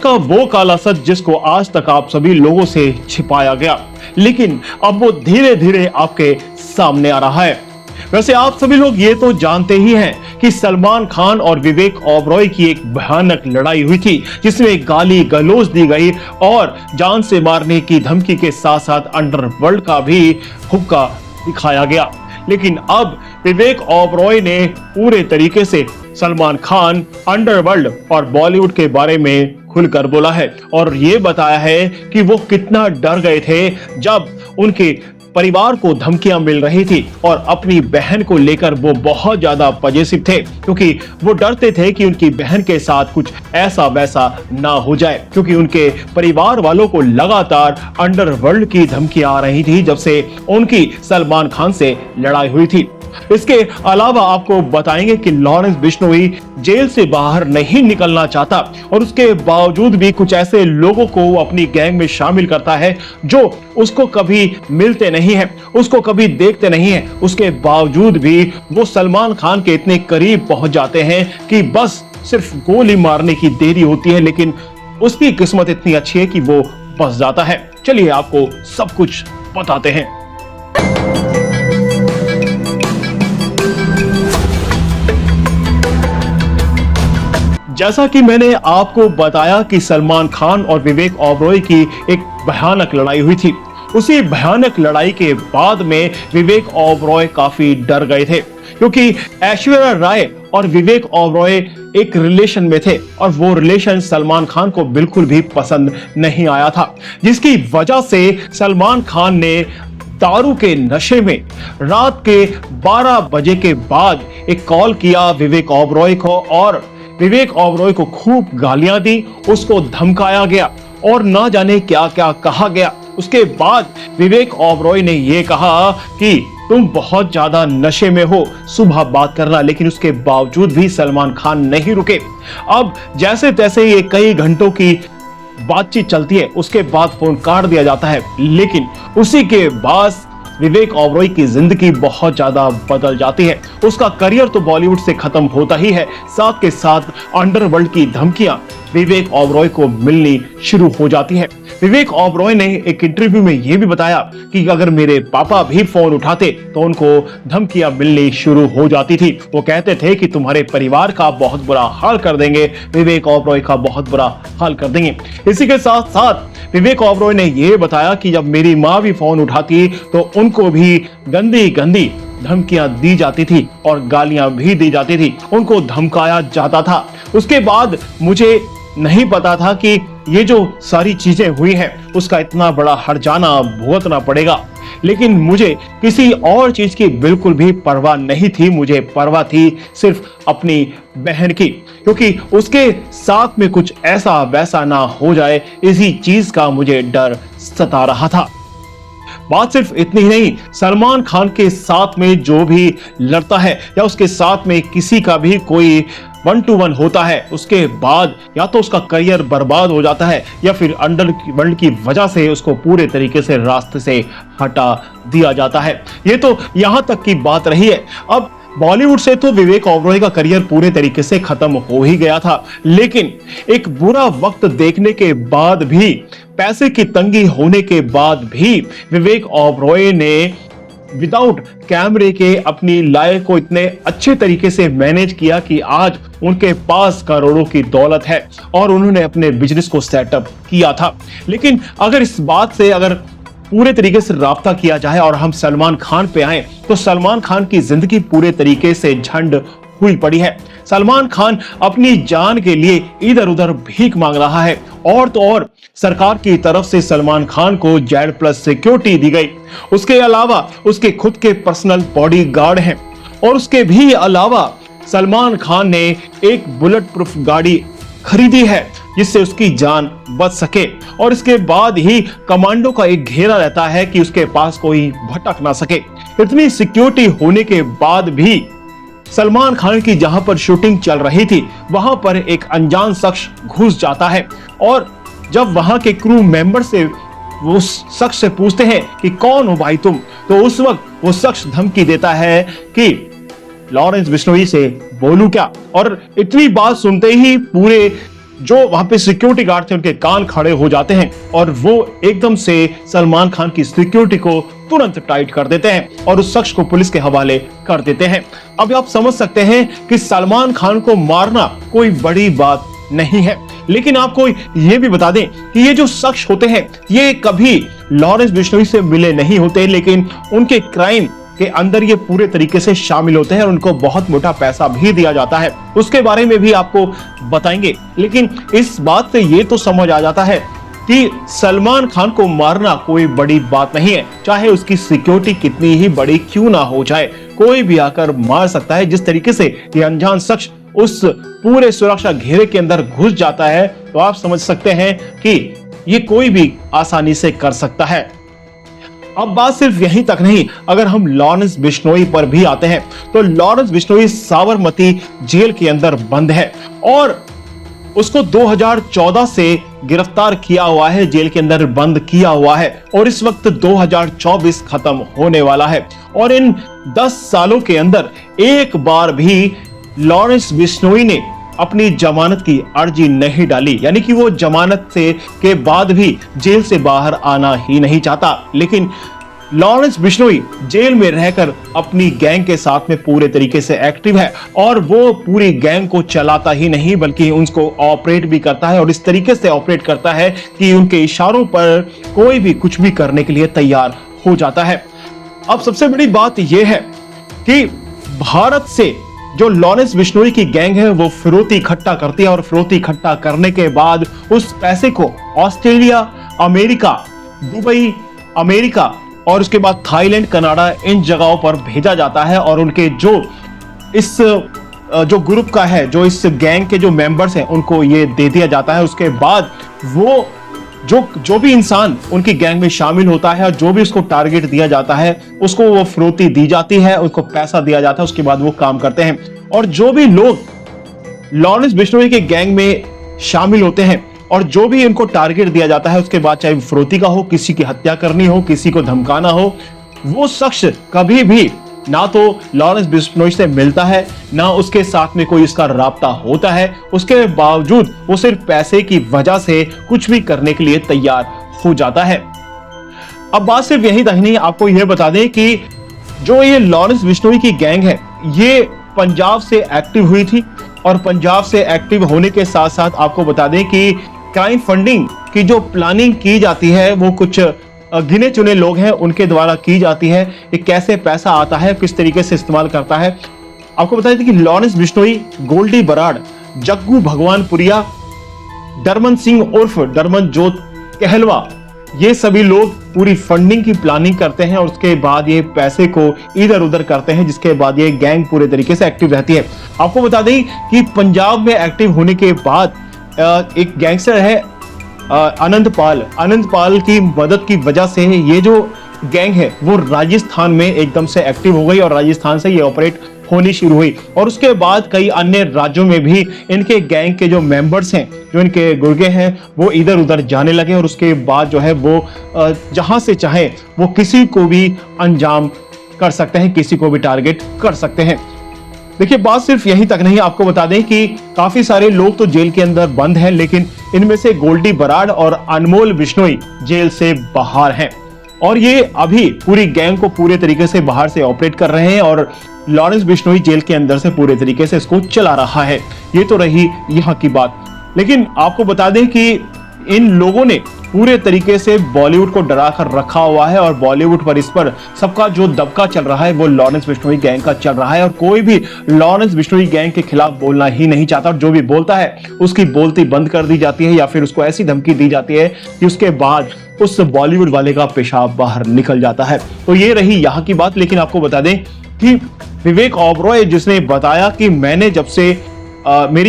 का वो काला सच जिसको आज तक आप सभी लोगों से छिपाया गया, लेकिन अब वो धीरे धीरे आपके सामने आ रहा है। वैसे आप सभी लोग ये तो जानते ही हैं कि सलमान खान और विवेक ओबरॉय की एक भयानक लड़ाई हुई थी, जिसमें गाली गलौज दी गई और जान से मारने की धमकी के साथ साथ अंडरवर्ल्ड का भी हुक्का दिखाया गया। लेकिन अब विवेक ओबरॉय ने पूरे तरीके से सलमान खान, अंडरवर्ल्ड और बॉलीवुड के बारे में खुलकर बोला है और ये बताया है कि वो कितना डर गए थे जब उनके परिवार को धमकियां मिल रही थी और अपनी बहन को लेकर वो बहुत ज्यादा पॉजिटिव थे, क्योंकि वो डरते थे कि उनकी बहन के साथ कुछ ऐसा वैसा ना हो जाए, क्योंकि उनके परिवार वालों को लगातार अंडरवर्ल्ड की धमकियां आ रही थी जब से उनकी सलमान खान से लड़ाई हुई थी। इसके अलावा आपको बताएंगे कि लॉरेंस बिश्नोई जेल से बाहर नहीं निकलना चाहता और उसके बावजूद भी कुछ ऐसे लोगों को अपनी गैंग में शामिल करता है जो उसको कभी मिलते नहीं है, उसको कभी देखते नहीं है। उसके बावजूद भी वो सलमान खान के इतने करीब पहुंच जाते हैं कि बस सिर्फ गोली मारने की देरी होती है, लेकिन उसकी किस्मत इतनी अच्छी है कि वो बच जाता है। चलिए आपको सब कुछ बताते हैं। जैसा कि मैंने आपको बताया कि सलमान खान और विवेक ओबरॉय की एक भयानक लड़ाई हुई थी। उसी भयानक लड़ाई के बाद में विवेक ओबरॉय काफी डर गए थे, क्योंकि ऐश्वर्या राय और विवेक ओबरॉय एक रिलेशन में थे और वो रिलेशन सलमान खान को बिल्कुल भी पसंद नहीं आया था, जिसकी वजह से सलमान खान ने दारू के नशे में रात के 12 बजे के बाद एक कॉल किया विवेक ओबरॉय को और विवेक ओबरॉय को खूब गालियां दी, उसको धमकाया गया और ना जाने क्या क्या कहा गया। उसके बाद विवेक ओबरॉय ने यह कहा कि तुम बहुत ज्यादा नशे में हो, सुबह बात करना, लेकिन उसके बावजूद भी सलमान खान नहीं रुके। अब जैसे तैसे ये कई घंटों की बातचीत चलती है, उसके बाद फोन काट दिया जाता है, लेकिन उसी के बाद विवेक ओबरॉय की जिंदगी बहुत ज्यादा बदल जाती है। उसका करियर तो बॉलीवुड से खत्म होता ही है, साथ के साथ अंडरवर्ल्ड की धमकियां विवेक ओबरॉय को मिलनी शुरू हो जाती है। विवेक ओबरॉय ने एक इंटरव्यू में यह भी बताया कि अगर मेरे पापा भी फोन उठाते तो उनको धमकियां मिलनी शुरू हो जाती थी। वो कहते थे कि तुम्हारे परिवार का बहुत बुरा हाल कर देंगे, विवेक ओबरॉय का बहुत बुरा हाल कर देंगे। इसी के साथ साथ विवेक ओबरॉय ने यह बताया कि जब मेरी माँ भी फोन उठाती तो उनको भी गंदी गंदी धमकियां दी जाती थी और गालियां भी दी जाती थी, उनको धमकाया जाता था। उसके बाद मुझे नहीं पता था कि ये जो सारी चीजें हुई हैं उसका इतना बड़ा हर्जाना भुगतना पड़ेगा, लेकिन मुझे किसी और चीज की बिल्कुल भी परवाह नहीं थी। मुझे परवाह थी सिर्फ अपनी बहन की, क्योंकि उसके साथ में कुछ ऐसा वैसा ना हो जाए, इसी चीज का मुझे डर सता रहा था। बात सिर्फ इतनी ही नहीं, सलमान खान के साथ में जो भी लड़ता है या उसके साथ में किसी का भी कोई 1-to-1 होता है, उसके बाद या तो उसका करियर बर्बाद हो जाता है या फिर अंडरवर्ल्ड की वजह से उसको पूरे तरीके से रास्ते से हटा दिया जाता है। ये तो यहां तक की बात रही है। अब बॉलीवुड से तो विवेक ओबरॉय का करियर पूरे तरीके से खत्म हो ही गया था, लेकिन एक बुरा वक्त देखने के बाद भी, पैसे की तंगी होने के बाद भी विवेक ओबरॉय ने विदाउट कैमरे के अपनी लाइफ को इतने अच्छे तरीके से मैनेज किया कि आज उनके पास करोड़ों की दौलत है और उन्होंने अपने बिजनेस को सेटअप किया था। लेकिन अगर इस बात से अगर पूरे तरीके से राब्ता किया जाए और हम सलमान खान पे आए तो सलमान खान की जिंदगी पूरे तरीके से झंड हुई पड़ी है। सलमान खान अपनी जान के लिए इधर उधर भीख मांग रहा है और तो और सरकार की तरफ से सलमान खान को Z+ सिक्योरिटी दी गई। उसके अलावा उसके खुद के पर्सनल बॉडीगार्ड हैं और उसके भी अलावा सलमान खान ने एक बुलेट प्रूफ गाड़ी खरीदी है जिससे उसकी जान बच सके और इसके बाद ही कमांडो का एक घेरा रहता है कि उसके पास कोई भटक ना सके। इतनी सिक्योरिटी होने के बाद भी सलमान खान की जहां पर शूटिंग चल रही थी वहां पर एक अनजान शख्स घुस जाता है और जब वहां के क्रू मेंबर से वो शख्स से पूछते हैं कि कौन हो भाई तुम, तो उस वक्त वो शख्स धमकी देता है कि लॉरेंस बिश्नोई से बोलूं क्या। और इतनी बात सुनते ही पूरे जो वहां पे सिक्योरिटी गार्ड थे उनके कान खड़े हो जाते हैं और वो एकदम से सलमान खान की सिक्योरिटी को तुरंत टाइट कर देते हैं और उस शख्स को पुलिस के हवाले कर देते हैं। अब आप समझ सकते हैं कि सलमान खान को मारना कोई बड़ी बात नहीं है, लेकिन आपको ये भी बता दें कि ये जो शख्स होते हैं ये कभी लॉरेंस बिश्नोई से मिले नहीं होते, लेकिन उनके क्राइम के अंदर ये पूरे तरीके से शामिल होते हैं और उनको बहुत मोटा पैसा भी दिया जाता है। उसके बारे में भी आपको बताएंगे, लेकिन इस बात से ये तो समझ आ जाता है कि सलमान खान को मारना कोई बड़ी बात नहीं है, चाहे उसकी सिक्योरिटी कितनी ही बड़ी क्यों ना हो जाए, कोई भी आकर मार सकता है। जिस तरीके से ये अनजान शख्स उस पूरे सुरक्षा घेरे के अंदर घुस जाता है तो आप समझ सकते हैं कि ये कोई भी आसानी से कर सकता है। अब बात सिर्फ यहीं तक नहीं, अगर हम लॉरेंस बिश्नोई पर भी आते हैं तो लॉरेंस बिश्नोई साबरमती जेल के अंदर बंद है और उसको 2014 से गिरफ्तार किया हुआ है, जेल के अंदर बंद किया हुआ है और इस वक्त 2024 खत्म होने वाला है और इन 10 सालों के अंदर एक बार भी लॉरेंस बिश्नोई ने अपनी जमानत की अर्जी नहीं डाली, यानी कि वो जमानत से के बाद भी जेल से बाहर आना ही नहीं चाहता। लेकिन लॉरेंस बिश्नोई जेल में रहकर अपनी गैंग के साथ में पूरे तरीके से एक्टिव है और वो पूरी गैंग को चलाता ही नहीं बल्कि उनको ऑपरेट भी करता है और इस तरीके से ऑपरेट करता है कि उनके इशारों पर कोई भी कुछ भी करने के लिए तैयार हो जाता है। अब सबसे बड़ी बात यह है कि भारत से जो लॉरेंस बिश्नोई की गैंग है वो फिरौती इकट्ठा करती है और फिरौती इकट्ठा करने के बाद उस पैसे को ऑस्ट्रेलिया, अमेरिका, दुबई, अमेरिका और उसके बाद थाईलैंड, कनाडा, इन जगहों पर भेजा जाता है और उनके जो ग्रुप का है, जो इस गैंग के जो मेंबर्स हैं उनको ये दे दिया जाता है। उसके बाद वो जो भी इंसान उनकी गैंग में शामिल होता है और जो भी उसको टारगेट दिया जाता है उसको वो फिरौती दी जाती है, उसको पैसा दिया जाता है, उसके बाद वो काम करते हैं। और जो भी लोग लॉरेंस बिश्नोई के गैंग में शामिल होते हैं और जो भी इनको टारगेट दिया जाता है उसके बाद चाहे फिरौती का हो, किसी की हत्या करनी हो, किसी को धमकाना हो, वो शख्स कभी भी ना तो लॉरेंस बिश्नोई से मिलता है ना उसके साथ में कोई इसका राब्ता होता है। उसके बावजूद वो सिर्फ पैसे की वजह से कुछ भी करने के लिए तैयार हो जाता है। अब बात सिर्फ यही तक नहीं, आपको यह बता दें कि जो ये लॉरेंस बिश्नोई की गैंग है ये पंजाब से एक्टिव हुई थी और पंजाब से एक्टिव होने के साथ साथ आपको बता दें कि क्राइम फंडिंग की जो प्लानिंग की जाती है वो कुछ गिने चुने लोग हैं उनके द्वारा की जाती है। ये कैसे पैसा आता है, किस तरीके से इस्तेमाल करता है, आपको बता दें कि लॉरेंस बिश्नोई, गोल्डी बराड़, जग्गू भगवानपुरिया, डरमन सिंह उर्फ डरमन जोत कहलवा, ये सभी लोग पूरी फंडिंग की प्लानिंग करते हैं और उसके बाद ये पैसे को इधर उधर करते हैं, जिसके बाद ये गैंग पूरे तरीके से एक्टिव रहती है। आपको बता दें कि पंजाब में एक्टिव होने के बाद एक गैंगस्टर है अनंत पाल की मदद की वजह से ये जो गैंग है वो राजस्थान में एकदम से एक्टिव हो गई और राजस्थान से ये ऑपरेट होनी शुरू हुई और उसके बाद कई अन्य राज्यों में भी इनके गैंग के जो मेंबर्स हैं, जो इनके गुर्गे हैं, वो इधर उधर जाने लगे और उसके बाद जो है वो जहां से चाहे वो किसी को भी अंजाम कर सकते हैं, किसी को भी टारगेट कर सकते हैं। देखिए बात सिर्फ यहीं तक नहीं, आपको बता दें कि काफी सारे लोग तो जेल के अंदर बंद हैं, लेकिन इनमें से गोल्डी बराड़ और अनमोल बिश्नोई जेल से बाहर हैं और ये अभी पूरी गैंग को पूरे तरीके से बाहर से ऑपरेट कर रहे हैं और लॉरेंस बिश्नोई जेल के अंदर से पूरे तरीके से इसको चला रहा है। ये तो रही यहाँ की बात, लेकिन आपको बता दें कि इन लोगों ने पूरे तरीके से बॉलीवुड को डरा कर रखा हुआ है और बॉलीवुड पर इस पर सबका जो दबका चल रहा है वो लॉरेंस बिश्नोई गैंग का चल रहा है और कोई भी लॉरेंस बिश्नोई गैंग के खिलाफ बोलना ही नहीं चाहता और जो भी बोलता है उसकी बोलती बंद कर दी जाती है या फिर उसको ऐसी धमकी दी जाती है कि उसके बाद उस बॉलीवुड वाले का पेशाब बाहर निकल जाता है। तो ये रही यहाँ की बात, लेकिन आपको बता दें कि विवेक ओबरॉय जिसने बताया कि मेरी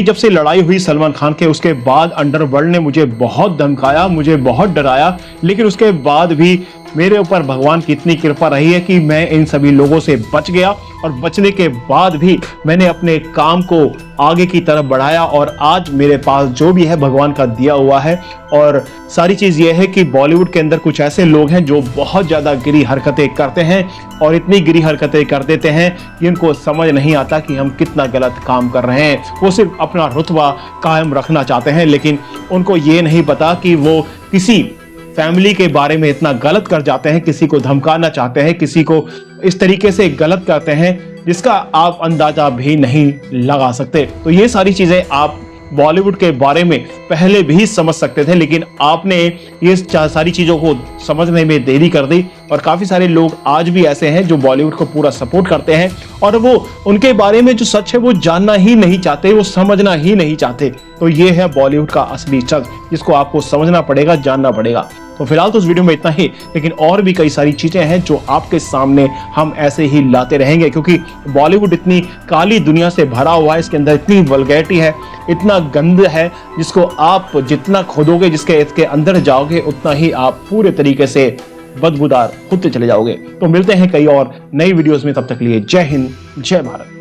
जब से लड़ाई हुई सलमान खान के उसके बाद अंडरवर्ल्ड ने मुझे बहुत धमकाया, मुझे बहुत डराया, लेकिन उसके बाद भी मेरे ऊपर भगवान की इतनी कृपा रही है कि मैं इन सभी लोगों से बच गया और बचने के बाद भी मैंने अपने काम को आगे की तरफ बढ़ाया और आज मेरे पास जो भी है भगवान का दिया हुआ है। और सारी चीज़ ये है कि बॉलीवुड के अंदर कुछ ऐसे लोग हैं जो बहुत ज़्यादा गिरी हरकतें करते हैं और इतनी गिरी हरकतें कर देते हैं कि उनको समझ नहीं आता कि हम कितना गलत काम कर रहे हैं। वो सिर्फ अपना रुतबा कायम रखना चाहते हैं, लेकिन उनको ये नहीं पता कि वो किसी फैमिली के बारे में इतना गलत कर जाते हैं, किसी को धमकाना चाहते हैं, किसी को इस तरीके से गलत करते हैं जिसका आप अंदाजा भी नहीं लगा सकते। तो ये सारी चीजें आप बॉलीवुड के बारे में पहले भी समझ सकते थे, लेकिन आपने ये सारी चीज़ों को समझने में देरी कर दी। और काफ़ी सारे लोग आज भी ऐसे हैं जो बॉलीवुड को पूरा सपोर्ट करते हैं और वो उनके बारे में जो सच है वो जानना ही नहीं चाहते, वो समझना ही नहीं चाहते। तो ये है बॉलीवुड का असली सच, जिसको आपको समझना पड़ेगा, जानना पड़ेगा। तो फिलहाल तो इस वीडियो में इतना ही, लेकिन और भी कई सारी चीज़ें हैं जो आपके सामने हम ऐसे ही लाते रहेंगे, क्योंकि बॉलीवुड इतनी काली दुनिया से भरा हुआ है, इसके अंदर इतनी वल्गैरिटी है, इतना गंद है, जिसको आप जितना खोदोगे, इसके अंदर जाओगे, उतना ही आप पूरे तरीके से बदबूदार होते चले जाओगे। तो मिलते हैं कई और नई वीडियोस में, तब तक के लिए जय हिंद, जय भारत।